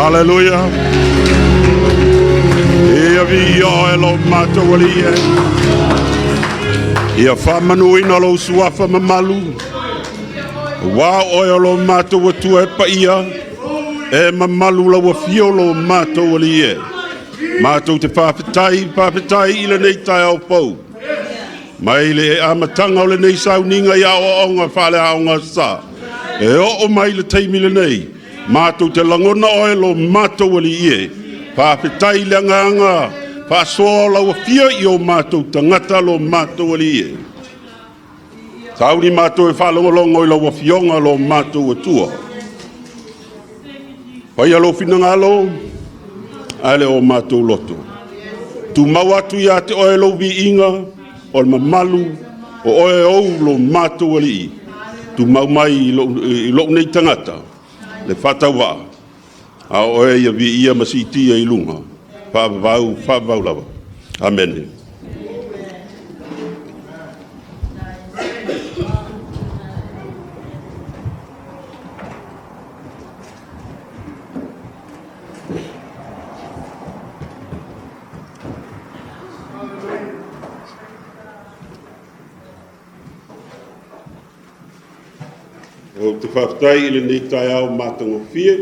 Hallelujah. Ia vi o elo mato wali e. Ia whamanu ina lo suafa mamalu. Wa o elo mato watu e pa ia. E mamalu la wafio lo mato wali e. Mato te whawhetai ila nei tai au pou. Mai le e amatanga o le nei sau ninga ia o onga whale aonga sa. E o mai le teimi le nei. Mato te langona o elo mato wali e. Whawhetai le nganga. Whasoa lau fia i o mato tangata lo mato wali e. Tauri mato e whalongolongo i lau fionga lo mato atua. Pai alo finangalo. Ale o mato loto. Tu mau atu ia te oe lo vi inga. O le mamalu. O oe ou lo mato wali i. Tu mau mai i lo nei tangata. Le whatawa. A oe ia vi ia masiti i lunga. Whavau lava. Amen. O te whaftai ili ni tai au mātango fie.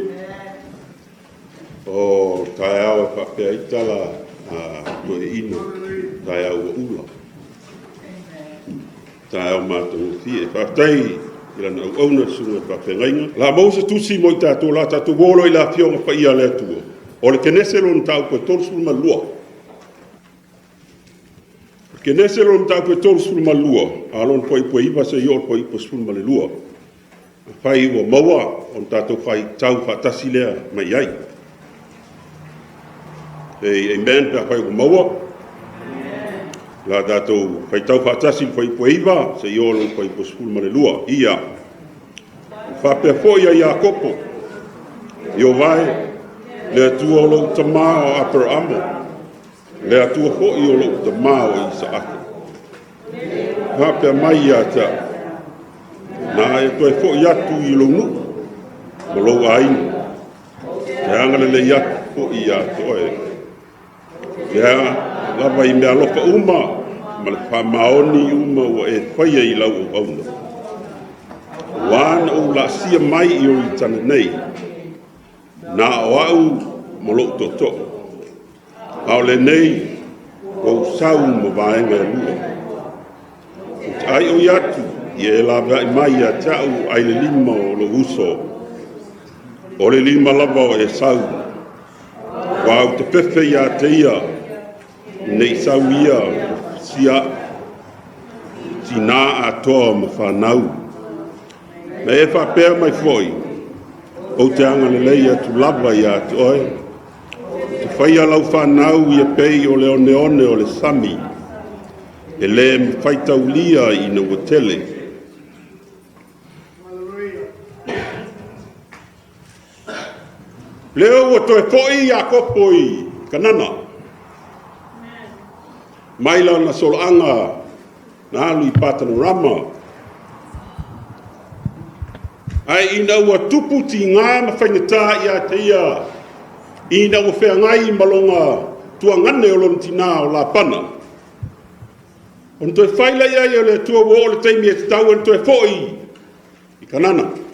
O tai au e whapea itala to e ino. Tai au wa ula. Tai au mātango fie. Whaftai ila na au sunga whapea ngainga. La mausa tusi mo i tātou la tātou wolo i la fionga pa ia le atua. O le Kenese lo ntau koe tolu malua. Kenese lo ntau koe tolu malua. Alon po ipo iwa se iol po ipo sulma le lua. Whai ua maua, on tātou whai tau whatasi lea mai ai. Amen, pia whai ua maua. La tātou whai tau whatasi whai pueiva, se iolo whai poskul mane lua. Ia. Whapea fo ia ia kopo. Io vai, lea tua o lau tamā o Upper Amo. Lea tua fo i o lau tamā o Isa Ake. Whapea mai ia ta. Na e toi fo iatu i lo nu. Mo lo ainu. Te anga le iatu fo iatu oe. Te anga lava i mea loka uma. Ma le whamaoni uma o e whaia i lau o auna. Wana o la sia mai i o i tana nei. Na o au mo lo toto. Ao le nei o sau mo vaenga e lua. Ai o iatu. Ie lava i mai a tau ai le lima o lo uso. O le lima lava o e sau. Wau te pepe ia te ia. Nei sau ia sia. Tina a toa ma whanau. Me e whapea mai foi. O te anga le leia tu lava ia te oe. Te whaia lau whanau ia pei o le one o le sami. E le whaitau lia i na watele. Leo o toe fo'i a kopo i kanana. Maila na soloanga na alu i Panorama. Ai ina ua tupu ti ngā ma whainata i a te ia. Ina ua whea ngai malonga tua ngane o lon tina o la pana. On toe whaila ia i o le tua wo o le teimi e te tau en toe fo'i i kanana.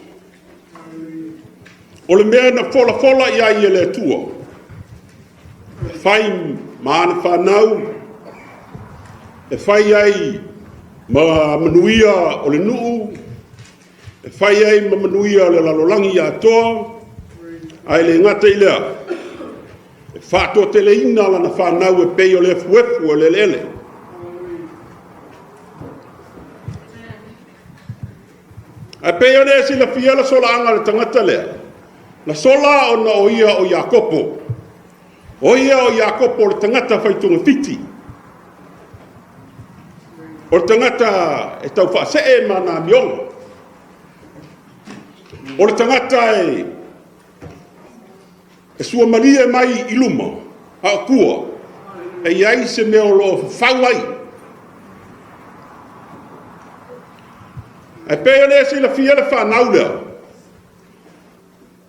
O le mea na fola ia i le atua. Whai maana whanau. E whai ai ma manuia o le nuu. E whai ai ma manuia o le lalolangi a toa. Ai le ngata i lea. E whātua te le ina la na whanau e pei o le fuefu o le lele. A pei o ne si la fiela sola anga le tangata lea. Na sola o na oia o Iakopo. Oia o Iakopo le tangata whaitunga fiti. O le tangata e tau whaasee ma nā mionga. O le tangata e sua maria mai i luma. A kua. E iai se meo lo whawai. E pēo le si la fiera whanau lea.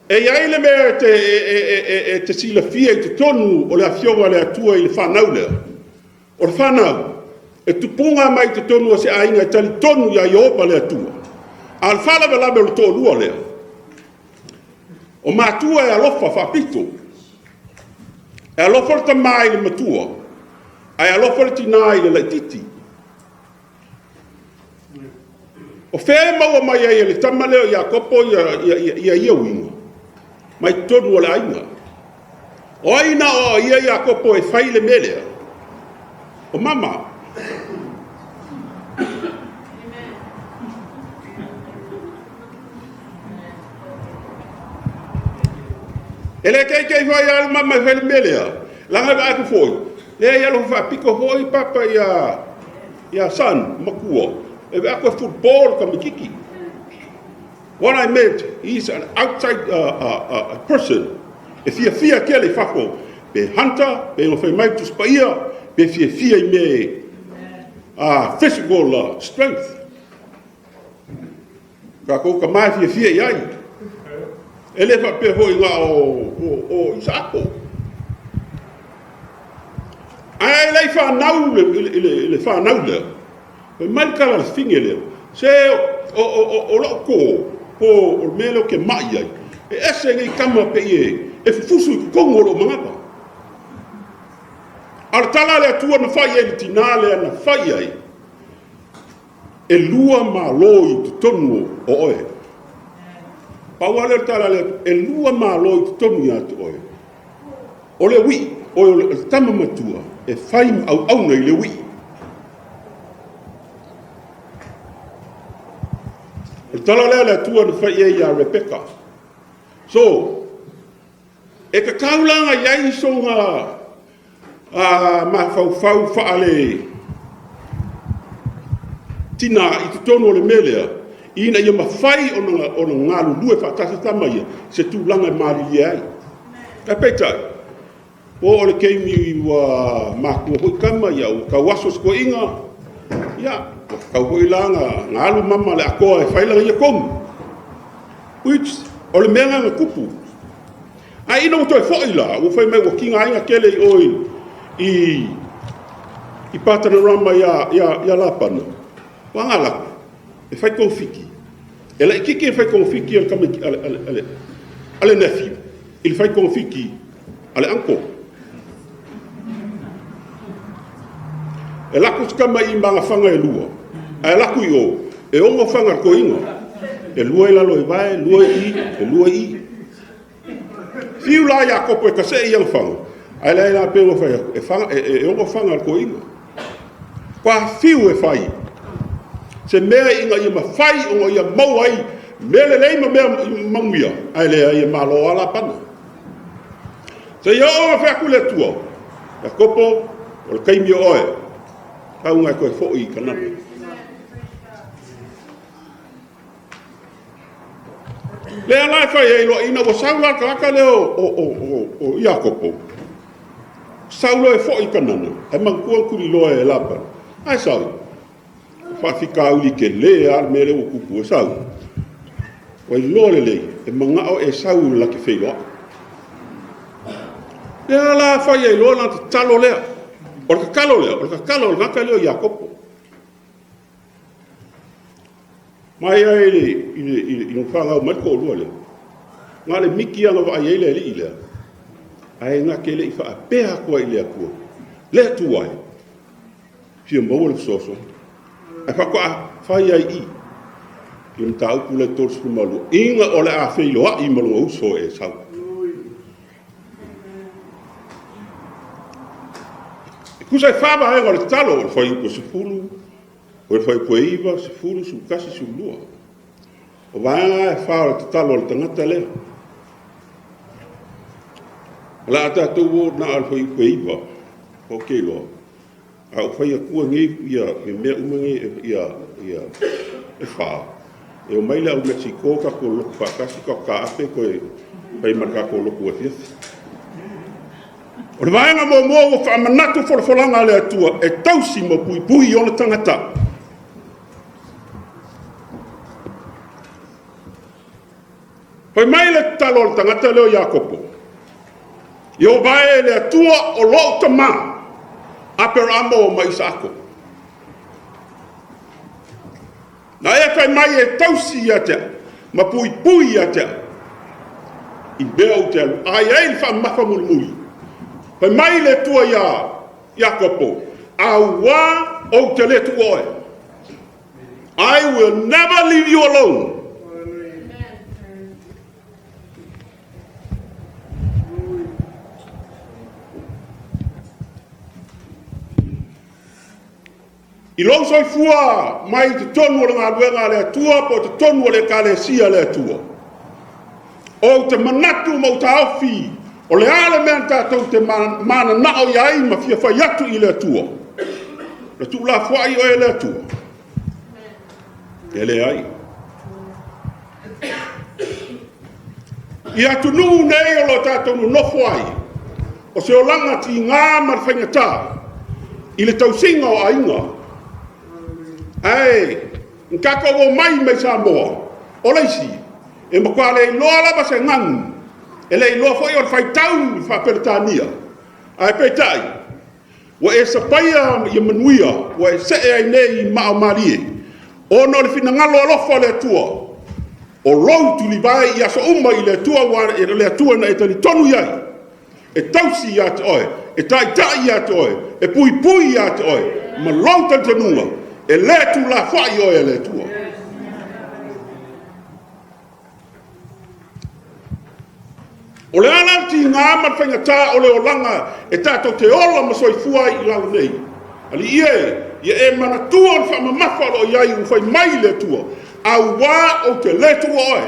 E iai le mea te sila fia i te tonu o le afionga le atua i le whanau lea. O le whanau, e tupunga mai te tonu o se ainga e tali tonu ia i opa le atua. A le whalawe labe o le tō lua lea. O mātua e alofa whapito. E alofa le tamai le matua. Ai alofa le tina i le laititi. O whea maua mai ai le tamaleo ia kopo ia uinga. Mai tonu o le ainga. O aina o ia kopo e whai le melea. O mama. Ele kei vai al mama e whai le melea. Langa va aku foi. Le ia lo fa piko foi papa ia san makua. E aku football ka mikiki. What I meant, he's an outside person. E fia kele whako, be hunter, be o whai mai tu spaia, be fia I me physical strength. Ka kou ka mai fia iai. E le wha pe hoi ngā o Isako. Ai lei whanau le whanau lea. E mai kala le whinge lea. Se o loko, o mele o ke mai ai. E ese ngai kama pe e fufusu I kongo lo mangapa. Ar tala le atua na whai e tina lea na whai ai. E lua malo I te tonu o oe. Paua le tala le e lua malo I te tonu I te oe. O le wi, o le tama matua, e whai au nei le wi. O tala lea le atua na whai e ia Rebecca. So, e ka kaulanga iai so ngā ma fau whaale tina I te tono o le melea, ina ia mawhai o ngā lulue whaatasa tama ia, se tūlanga maari ai. Ka peitai, o le keimi wa mākua hoi kama ia, o ka waso sko inga, ia, ka hoi langa, ngā alu mama le akoa e whailanga ia komu. Which, o le mea ngā kupu. A ina o toi whaila, o whai mai wa kinga inga kele I oi I pātana rama ia lapana. Wanga laku, e whai konfiki. E lai kiki e whai konfiki ale nephew. I le whai konfiki ale uncle. E laku skama I mga whanga e lua. E laku I o, e ongo whanga ko inga. E lua I lalo e vai, lua I. Fiu la ia kopo e kase I ang whanga. Ai lai la pēngo whai, e ongo whanga ko inga. Kwa fiu e whai. Se mea inga ia mawhai o ia mau ai, mele leima mea manguia. Ai lea ia malo ala pana. Se ia o whea kule tua. Ia kopo, o le kaimi o oe. Kaunga koe fōi I kanana. Lea lai whai e ilo ina o saula kalaka leo o ia kopo. Saulo e fōi kanana. E mangkua kuri loa e lapa. Ai sau. Whawhika uli ke lea al mere o kupu e sau. Wai loa le lei. E mangao e sau la ke whailoa. Lea la whai e loa la te talo lea. O ka kalo lea. O ka kalo o ngaka leo ia kopo. Mai ai I whangau mai ko lua lea. Ngā le miki anga wa ai ele li lea. Ai ngā ke le I wha pēha kua I lea kua. Lea tu ai. Pia maua le soso. Ai whakoa whai ai I. Pia mta upu le tōru suru malu. Inga o le a whailoa I malunga uso e sau. Kusai whaba hea le talo o le whai upo sifuru. O le whai pueiva, sifuru, sukasi, sulua. O vanga e whao le talo o le tangata lea. La ata tau na al whai pueiva. O keloa. A o whai akua ngei ia mea umangi ia e whaa. E o maile au Mexico ka ko loku whakasi ka ape koe whai maraka ko loku e fiafi. O le vaenga mo o whamanatu wholafolanga le atua e tausi mo pui o le tangata. Pai mai le talo le tangata leo Iakopo. Yo vai le atua o lo tama. Aperamo o mai sako. Na e kai mai e tausi ia te. Ma pui pui ia te. I bea o te alu. Ai ei wha mafa mulmui. Pai mai le tua ia Iakopo. Aua o te le tua oe. I will never leave you alone. I lo soi fua mai te tonu o ngā ruenga le atua po te tonu o le kalesia le atua. O te manatu mo ta ofi o le ale mea tātou te mana nao iai ma fia whai atu i le atua. Le tu la fuai o e le atua. E le ai. I atu nuu nei o lo tātou no fuai. O se o langa ti ngā marwhaingatā i le tausinga o ainga. Ai, nkaka o mai Samoa, o leisi, e makua le iloa lava se ngangu, e le iloa foi o Faitala whaperetania, ai peitai, wa e sapaia i manuia, wa e se ai nei mao marie, o no le fina ngalo alofa le atua, o lou tu li vai i aso uma i le atua, wa e le atua na e tani tonu iai, e tausi i ate oe, e tai i ate oe, e pui i ate oe, ma lou tantanunga, e le tu la fai o e le tua. O le alanti ngā marwhaingatā o le olanga e tātou te ola ma soifua i lau nei. Ali ia e manatua o whamamafa o iai u whai mai le tua. Au wā o te le tua oe.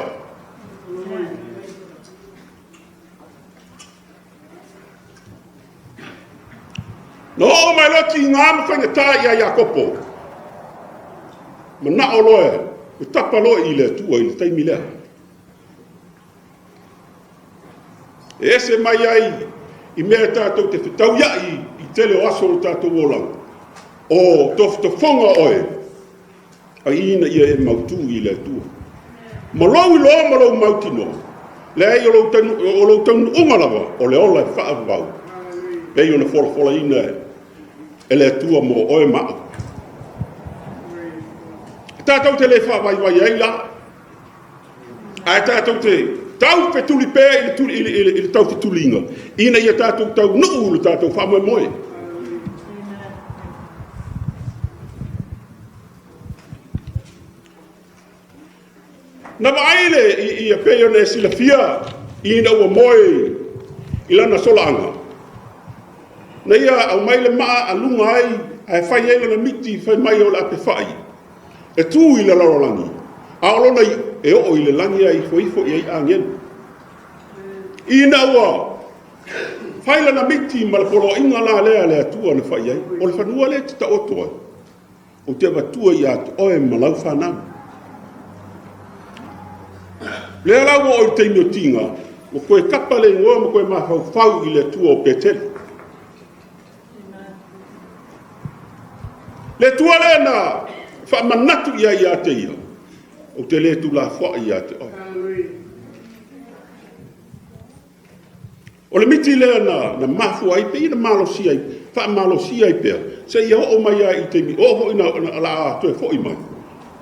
No o mai loti ngā marwhaingatā ia Iakopo. Ma na o loe, o tapa loe i le tua i le taimi lea. E ese mai ai, i mea tātou te whetau iai i tele o aso o tātou o lau. O tofto whonga oe, a ina ia e mautu i le tua. Ma lau i loa ma lau mautino, le ai o lau taunu ungalawa, o le ola e whaavau. Pei o na whola ina e le tua mo oe mao. Tātou te le whawaiwai ai la. Ai tātou te tau pe tuli pē i le tau te tulinga. Ina ia tātou tau nuu le tātou whamoe moe. Na waaile i a pē o ne sila fia ina ua moe i lana solaanga. Na ia au maile maa alunga ai ai whai eila na miti whai mai o la ape whai. E tū i le larolangi. A olona e o i le langi ai foifo i ai angen. Ina ua. Whaila na miti ma le polo inga la lea le atua na whai ai. O le whanua le te ta otoa. O te watua i atu oe malau whanau. Le lau o i teino tinga. Mo koe kapale ngoa mo koe mahau whau i le atua o petele. Le tua le na fa manatu ia te ia. O te le tu la fwa ia te o. O le miti le na mafu ai pe ina malosia ai, fa malosia ai pe. Se ia o mai ai te mi o ina ala to fo i mai.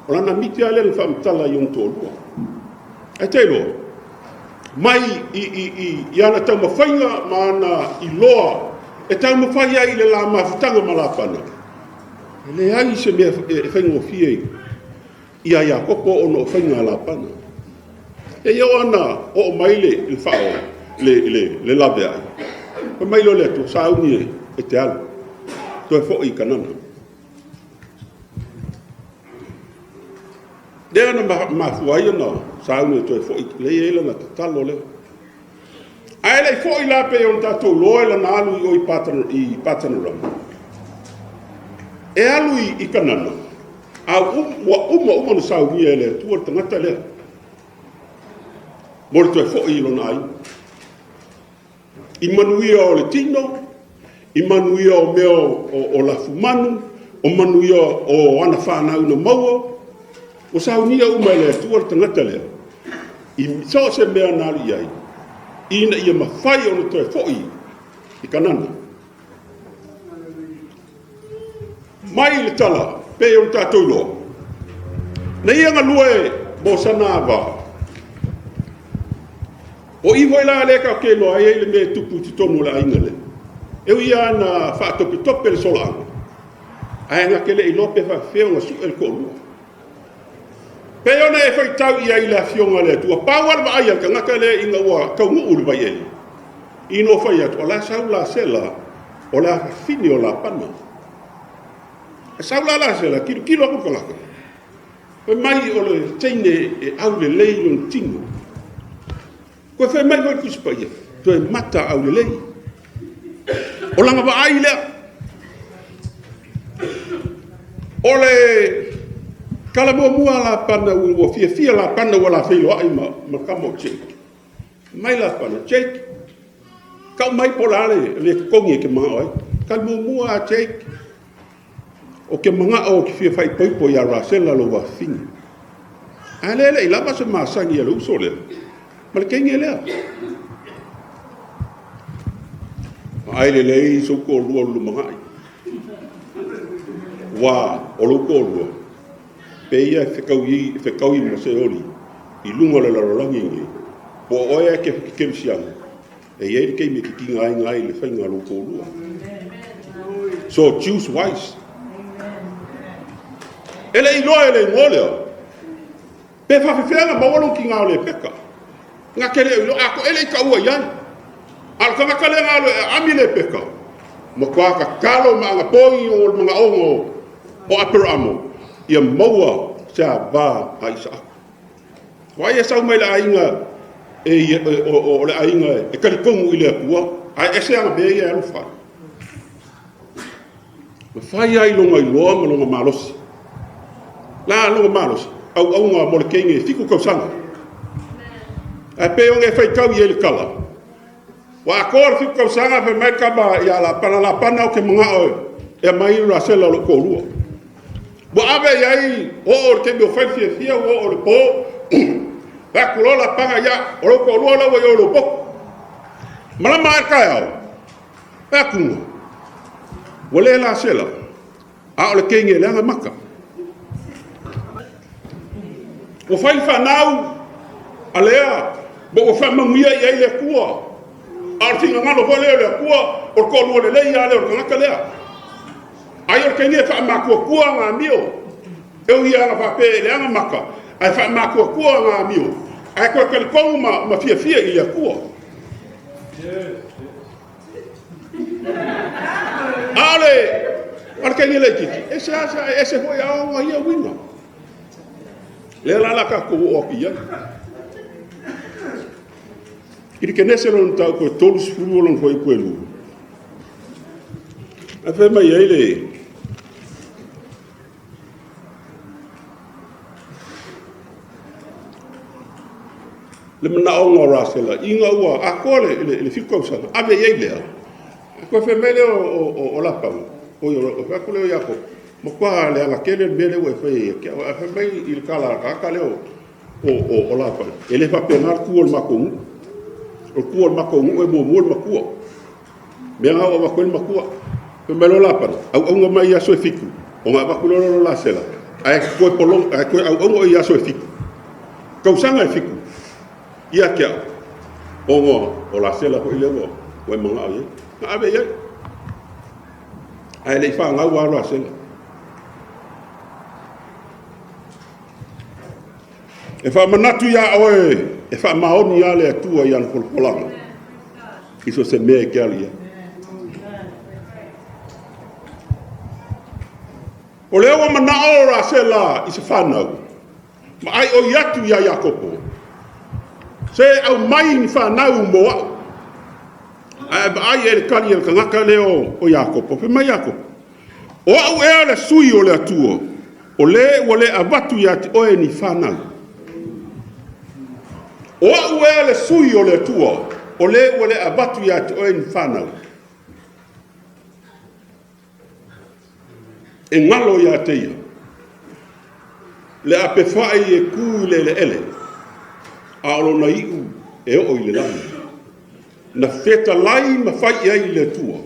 O la na miti ale le fa mtala i onto lo. E te lo. Mai i ana tau mawhainga ma ana i loa. E tau mawhai ai le la mafutanga malapana. Le ai se mea e whaingo fie i a Iakopo o no whainga la pana. E iau ana o maile i whao le lawe ai. O mailo le atu sauni e te alu. To e fo i kanana. Le ana mafuai ana sauni to e fo i le eila na te talo leo. Ai le fo i la pe on tatou loe la na alu i o i patanarama. E alu i kanana. A uma na sauni e le tua tangata lea. Mori to e fo i lona ai. I manuia o le tino, i manuia o meo o la fumanu, o manuia o ana whanau na maua, o saunia uma le tua tangata lea. I so se mea nari ai. Ina ia mawhai o na toi fo'i i kanana. Mai le tala, pe o tātou loa. Na ia ngā lue mo sana ava. O iho i la le ka ke loa e le me tupu ti tonu la ingale. Eu ia na whaatopi tope le sola anga. Ai ngā kele i lope whawheo ngā su el ko lua. Pe ona e whai tau ia i la fionga le tua. Pāwara wa aia ka ngaka le inga ua kaungu ulu vai eli. Ino whai atu, o la sau la sela, o la fini o la pana. Sau la sela, kilo aku kalaka. Koe mai o le teine e au le lei lon tino. Koe whai mai vai kuspa ia, to e mata au le lei. O langa wa ai lea. O le kala mua la pana ua fia la pana ua la whilo ai ma kamo Jake. Mai la pana, Jake. Kau mai pola le kongi ke maa oi. Kala mua a Jake. O ke mga o ki fia whai poipo ia rasela lo wa fini. A lele i lava se maasangi a lo uso lea. Ma le kengi lea. Ai le lei so ko lua lu mga ai. Wa o lo ko lua. Pe ia whekau i mo se oli. I lunga le larangi ngi. Po oia ke sianga. E iei kei me ki kinga ai ngai le whainga lo ko lua. So choose wise. Ele i loa ele ngolea. Pe whawhiwhenga mawalong ki ngā le peka. Ngā kere i loa, ako ele i ka ua iai. Ala ka ngaka le ngā le ami le peka. Mo kua ka kalo ma anga pongi o mga ongo o apero amo. Ia maua sea vā a isa ako. Wai e sau mai le ainga o le ainga e karikongu i le akua. Ai ese anga bea ia alufai. Ma whai ai longa i loa ma longa malosi. La longa malos au nga mo le kenge fiku kausanga. A pe onge fai tau i ele kala. Wa kor fiku kausanga fe mai kaba ia la pana o ke mga o e mai ra sela lo ko lua. Bo ave ai o ke me fai fia o le po. Va kulo la panga ya o lo ko lua la wo yo lo po. Mala mai ka au. Va kunga. Wole la sela. A o le kenge le nga maka. O fai whanau, alea, bo o whamamia i ai le kua. Artinga ngano ho leo le kua, o ko lua le lei ale o ngaka lea. Ai o kenge whamakua kua ngā mio. Eu ia ngā whape le anga maka, ai whamakua kua ngā mio. Ai koe kalikongu ma fia i le kua. Ale kenge le kiki, ese hoi aonga ia winga. Le la ka ko o pia. Iri Kenese ron tau ko tolus fulu lon foi puelu. A fe mai ele. Le mana o rasela inga ua a kole le fiko sa. A ve ele. Ko fe mele o la pa. O yo fa ko le ya ko. Mo kwa le ala kele mele we fe ke a fe mai il kala ka leo o la pa ele fa penar ku ol makung o ku ol makung e mo makua me nga o makul makua pe melo la pa au mai ya so fiku o nga ba ku lo la sela ai ko polong ai ko au ya so fiku ko sanga fiku ia ke o la sela ko ile wo we manga ai ave ye ai le fa nga wa la sela. E wha manatu ia oe, e wha maoni ia le atua i ana polpolanga. Iso se mea ke alia. O leo wa mana ora se la i se whanau. Ma ai o iatu ia Iakopo. Se au mai ni whanau mo au. Ai e le kari e le kangaka leo o Iakopo. Pe mai Iakopo. O au ea le sui o le atua. O le avatu ia te oe ni whanau. O ue le sui o le tua, o le abatu ia te oe ni whanau. E ngalo ia te ia. Le ape whai e kū le ele. a olo na iu e o i le lani. Na feta lai ma fai ai le tua,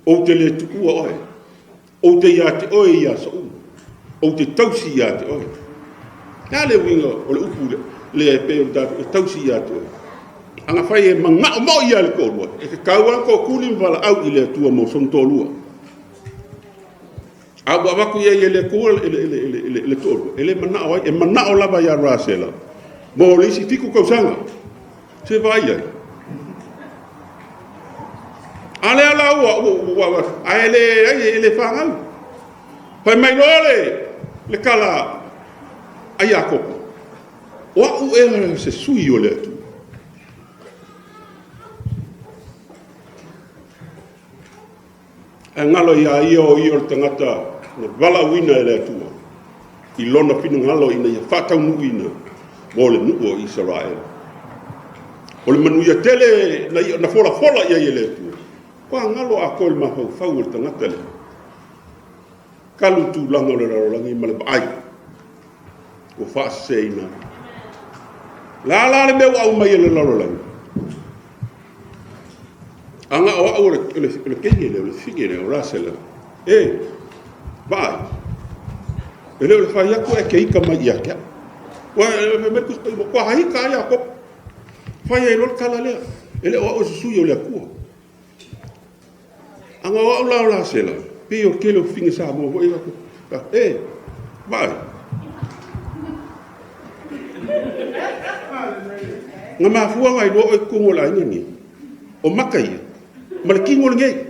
o te le tukua oe, o te ia te oe ia sa o te tausi ia te oe. Nā le winga o le upu le pe o tātou, e tausi ia te oe. Anga fai e mangao mo ia le kōrua, e ka kauan ko kuli mwala au i le tua mo son tōlua. Au waku ia i le kua le tōlua, e le manao ai, e manao lava ia rāsela. Mo le isi fiku kausanga, se vai ai. Ale ala ua, a ele whangau. Pai mai lole, le kala ai a kopo. O au e se sui o le atu. E ngalo ia ia o le tangata, na wala wina e le atua. I lona pinu ngalo ina ia whakau nui ina, mo le nuu o Israel. O le manu ia tele, na fola ia i le atua. Kua ngalo a koe mahau fau o le tangata le. Kalu tu langa o le rarolangi ma le baai. O whaase ina. La le meu au mai le rarolangi. Anga o au le kengi le, o le fingi le, o rasela. Baai. E leo le whai ako e ke ika mai ia kia. Kua haika ai a kopa. Whai e lor kala lea. E leo o susui o le akua. Anga o au lao la sela, pe o kele o fingi sa mo ho e ako. Vai. Nga mafua ngai lo e kongo la ngi. O makai. Ma le kingo ngai.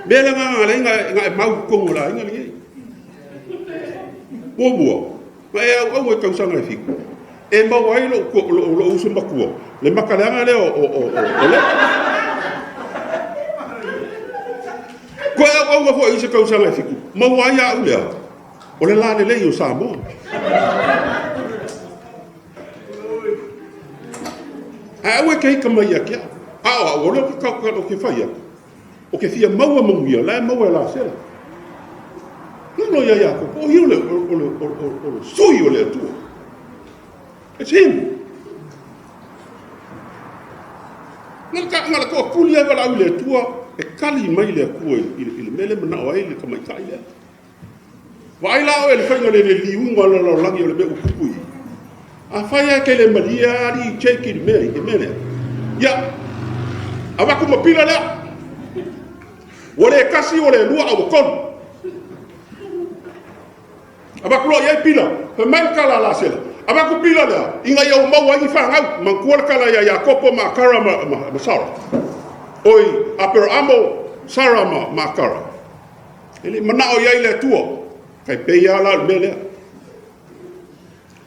Bela nga e mau kongo la ngai. Bobo. Ma e au e kausanga e fiku. E mau ai lo uso makua. Le makalanga le o le. Ko au fo i se kausanga fiku. Ma wa ia u lea. O le la le o Samoan. Au e kei ka mai kia. O le ka o ke fai. O ke fia maua manguia, la maua la sela. No ia ko. O hiu le o sui o le atua. It's him. Ngala ko kulia wala u le atua. E kali mai le kua i mele mana o ai le kamai kai le. Wa ai lao e le whainga le liunga la langi o le meu kupui. A whaia ke le maria ri cheki le mea i ke mene. Ia, a waku mapila lea. O le kasi o le lua au kon. A waku loa iai pila, pe mai kala la sela. A waku pila lea, inga iau mau ai whangau, mankuar kala ia kopo ma kara ma sara. Oi, apero amo sarama makara. Ele manao ia le tua. Kai pe ia la mele.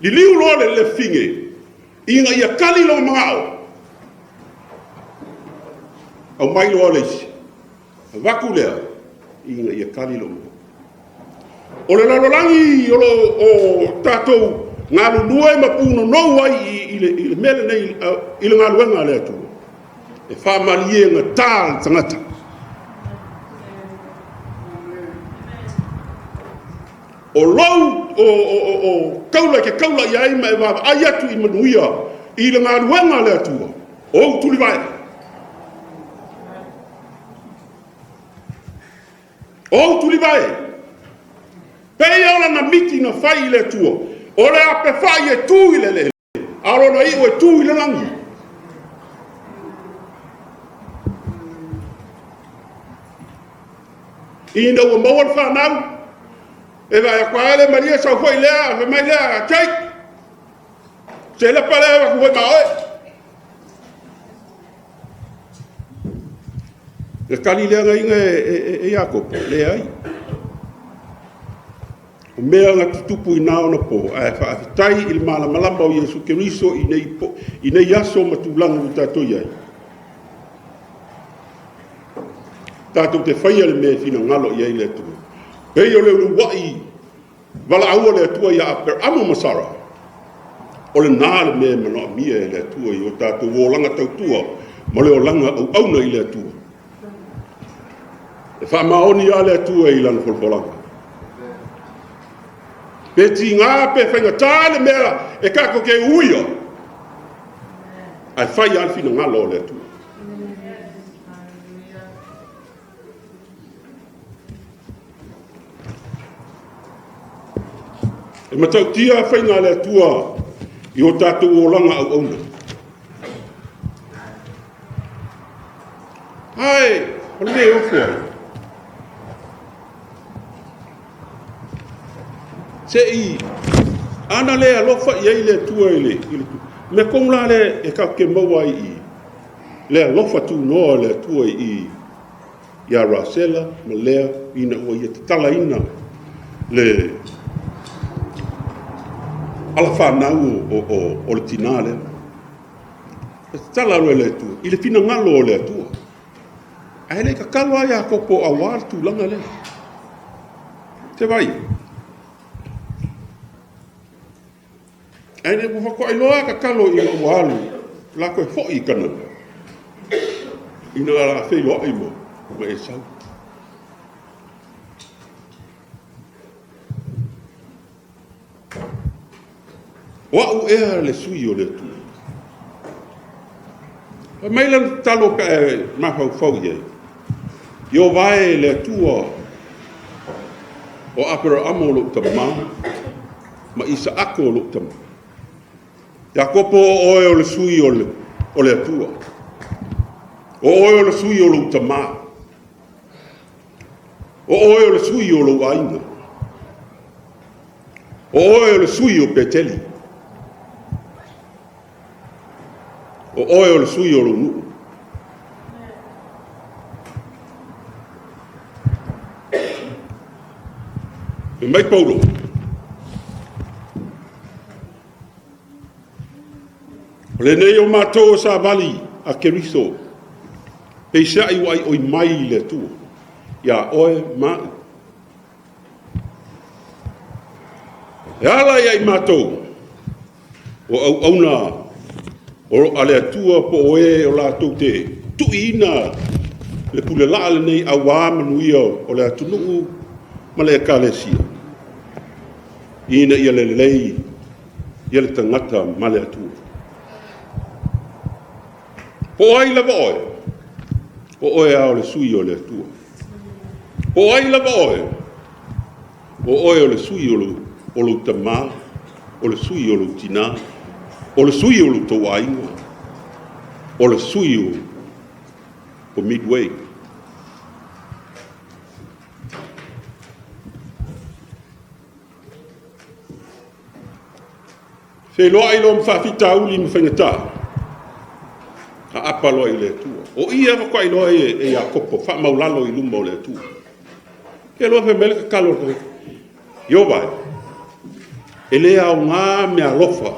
Li liu lo le finge. Inga ia kali lo mangao. Au mai lo le si. Waku lea. Inga ia kali lo mangao. O le lalolangi o tatou ngalu lue ma puno no ai i le mele nei i le ngaluenga le tua. E whamalie ngā tāl tangata. O lau, o kaula ke kaula i ai mai wawa ai atu i manuia i le ngā ruenga le atua. O tuli vai. O tuli vai. Pei ola na miti na whai le atua. O le ape whai e tū i le le. Arona i o e tū i le langi. Ina ua maua le whanau. E vai a kwa ele maria sau hoi lea, me mai lea, tei. Se le pale wa kuhoi maoe. Le kali lea nga inga e Jakob, lea ai. O mea nga tutupu i nao na po, a e whaafitai i le malama o Yesu Keriso i nei aso matulanga u tātou iai. Tātou te whaia le mea fina ngalo i ei le atua. Pei o leu wai, wala aua le atua ia aper amo masara. O le nā le mea manoa mia e le atua i o tātou wōlanga tautua, ma le o langa au auna i le atua. E wha maoni a le atua i lana folfolanga. Pe ti ngā pe whainga tā le mea e kako ke uia, ai whai alfi na ngalo le atua. E matau tia whai ngā le atua i o tātou o langa au auna. Hai, o le ofo ai. Se i, ana le alofa i ei le atua i le. Me kong la le e ka ke maua i le alofa tu noa le atua i a Rasela, ma lea ina ua i te tala ina le ala whanau o le tina le. E tala roe le atua, i le fina ngalo o le atua. Ai le ka kalo ai a kopo a wār tu langa le. Te vai. Ai ne whako ai loa ka kalo i o walu, la koe fo i kana. Ina la whai loa i mo, ma e sau. Wau ea le sui o le tu. Mai lan talo ka e mawhau fau iei. Yo vai le tua o apera amo lo tama, ma isa ako lo tama. Ya kopo oe o le sui o le tua. O oe o le sui o lo tama. O oe o le sui o lo aina. O oe o le sui o peteli. O oe o le sui o lo nuu. E mai paulo. Le nei o mātou sa vali a Keriso. Pei sa i wai oi mai le tu. Ia oe mai. E ala i mātou. O au auna. O ale atua po oe o lātou te tuina. Le pule la le nei a wā manuia o le atunuu. Ma le kalesia. Ina ia le lei. Ia le tangata ma le atua. Po ai lava oe. O oe ao le sui o le atua. Po ai lava oe. O oe o le sui o lo tamā. O le sui o lo tina. O le sui o lo tauainga. O le sui o Midway. Wheloa i lo mwhawhita uli mwhangata. Ka apalo i le tua. O ia wako i loa e a kopo, wha maulalo i lumba o le tua. Ke loa whe mele ka kalo te. Yo vai. E lea o ngā mea lofa.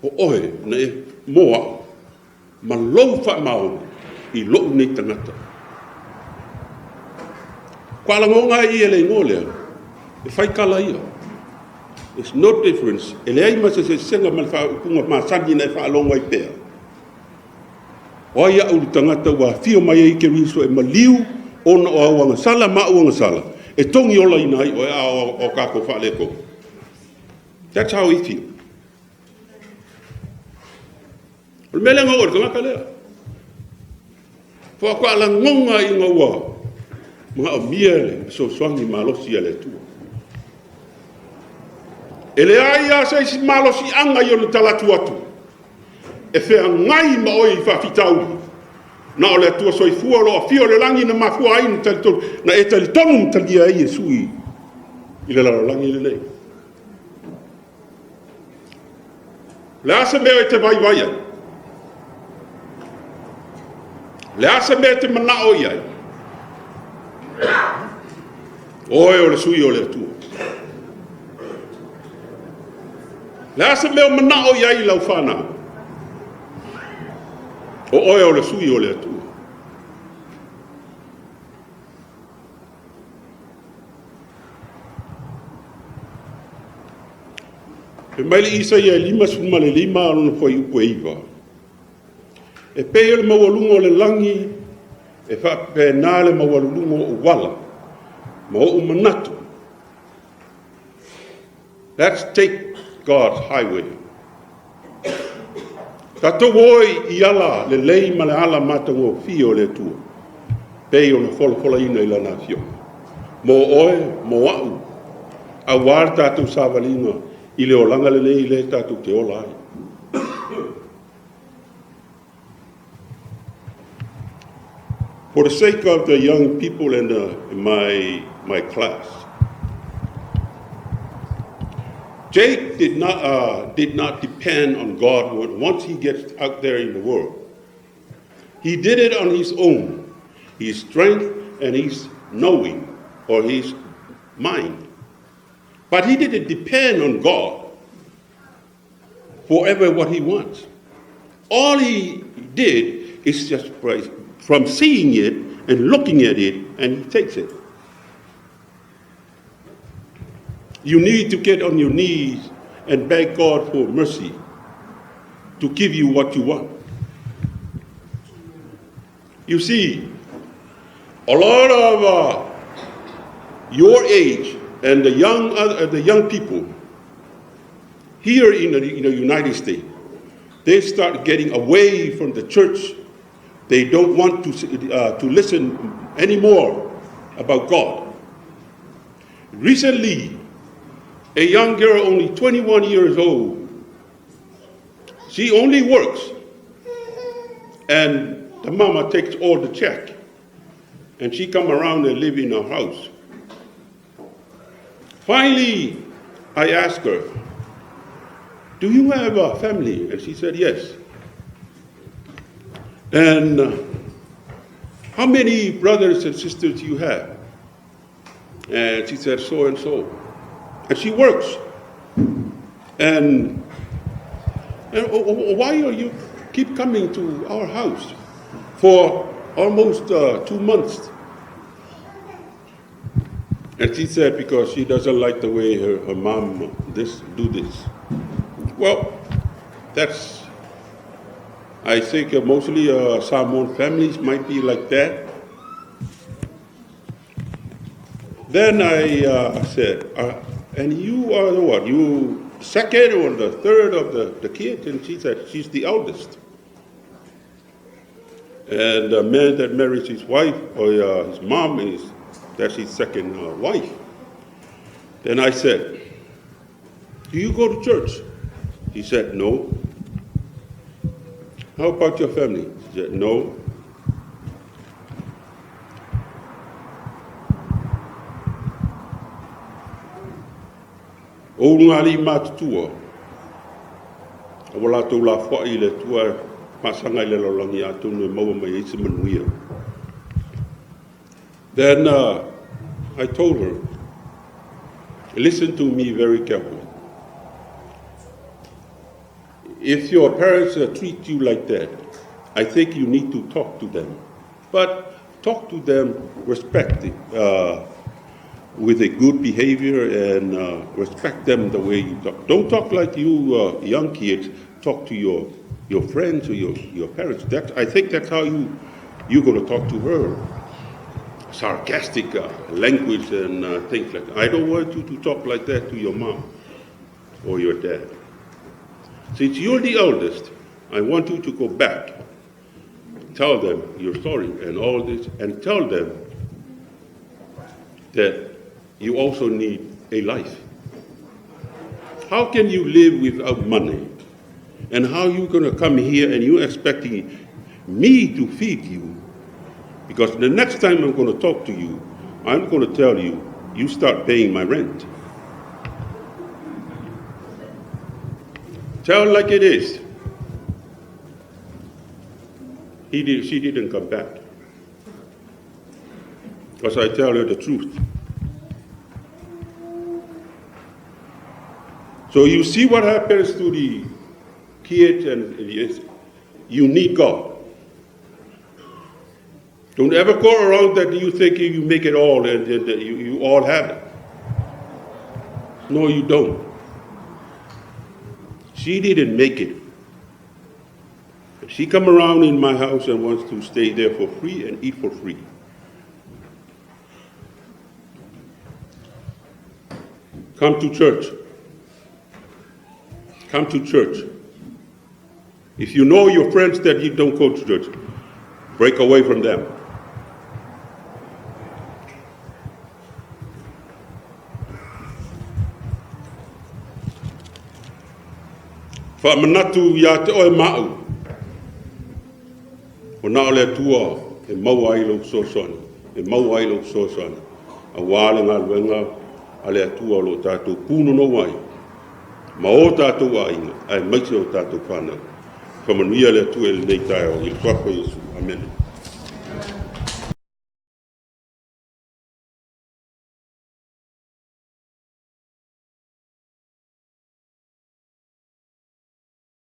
O oe na e moa. Ma lou wha mao i lou nei tangata. Kwa langonga i e le ngolea. E Faitala ia. There's no difference. E le ai masa se senga ma punga ma sani na e wha alonga i pēr. O ia ulu tangata wa fio mai e Keriso e maliu ona o awanga sala ma uanga sala. E tongi ola i nai o e o kako wha leko. That's how we feel. O mele ngā ori tangaka lea. Fua kwa ala ngonga i ngā ua. Mga o miele so swangi malosi ale tua. E le ai a se isi malosi anga i o le talatu atu. E whea ngai ma oi i whawhitau. Na o le atua soi fua loa fio le langi na mafua ai na e tali tonu tali ai e sui. I le lara langi le nei. Le asa mea e te vai vai ai. Le asa mea te mana oi ai. Oe o le sui o le atua. Le asa mea mana oi ai lau whanau. O oe o le sui o le atua. E mai le isa ia lima suma le lima alona fai upo eiva. E pei le maualunga o le langi, e whapena le maualunga o wala, ma o manatu. Let's take God's highway. Tatou oi I ala le lei ma le ala matango fio le tua. Pei o na fola ina I lana fio. Mo oe, mo au. A war tatou savalina I le olanga le lei le tatou te ola ai. For the sake of the young people in my class, Jake did not depend on God once he gets out there in the world. He did it on his own, his strength and his knowing or his mind. But he didn't depend on God for ever what he wants. All he did is just from seeing it and looking at it, and he takes it. You need to get on your knees and beg God for mercy to give you what you want. You see, a lot of your age and the young people here in the United States, they start getting away from the church. They don't want to listen anymore about God. Recently, a young girl, only 21 years old, she only works, and the mama takes all the check, and she come around and live in her house. Finally, I asked her, "Do you have a family?" And she said, "Yes." "And how many brothers and sisters do you have?" And she said, "So and so." And she works. And why are you keep coming to our house for almost 2 months? And she said, because she doesn't like the way her mom do this. Well, that's, I think mostly Samoan families might be like that. Then I said, and you are the what? You second or the third of the kids? And she said, she's the eldest. And the man that marries his wife, or his mom, that's his second wife. Then I said, "Do you go to church?" He said, "No." "How about your family?" He said, "No." O ngari matutua, wala tau la fwai le tua pasanga le lolangi atu ne maua mai isi manuia. Then I told her, listen to me very carefully. If your parents treat you like that, I think you need to talk to them. But talk to them respectfully. With a good behavior and respect them the way you talk. Don't talk like you young kids talk to your friends or your parents. I think that's how you're going to talk to her. Sarcastic language and things like that. I don't want you to talk like that to your mom or your dad. Since you're the eldest, I want you to go back. Tell them your story and all this, and tell them that you also need a life. How can you live without money? And how are you going to come here and you're expecting me to feed you? Because the next time I'm going to talk to you, I'm going to tell you, you start paying my rent. Tell like it is. She didn't come back. Because I tell her the truth. So you see what happens to the kids, and you need God. Don't ever go around that you think you make it all and you all have it. No, you don't. She didn't make it. She come around in my house and wants to stay there for free and eat for free. Come to church. Come to church. If you know your friends that you don't go to church, break away from them. Whaamanatu ia te oe mau. O na o le atua e mau ailo sosoana. E mau ailo sosoana. A wale ngā luenga a le atua o lo tātou puno no wai. Ma o tātou ainga, ai maise o tātou whānau. Whamanuia le atua e le nei tae o i le whako Iesu. Amen.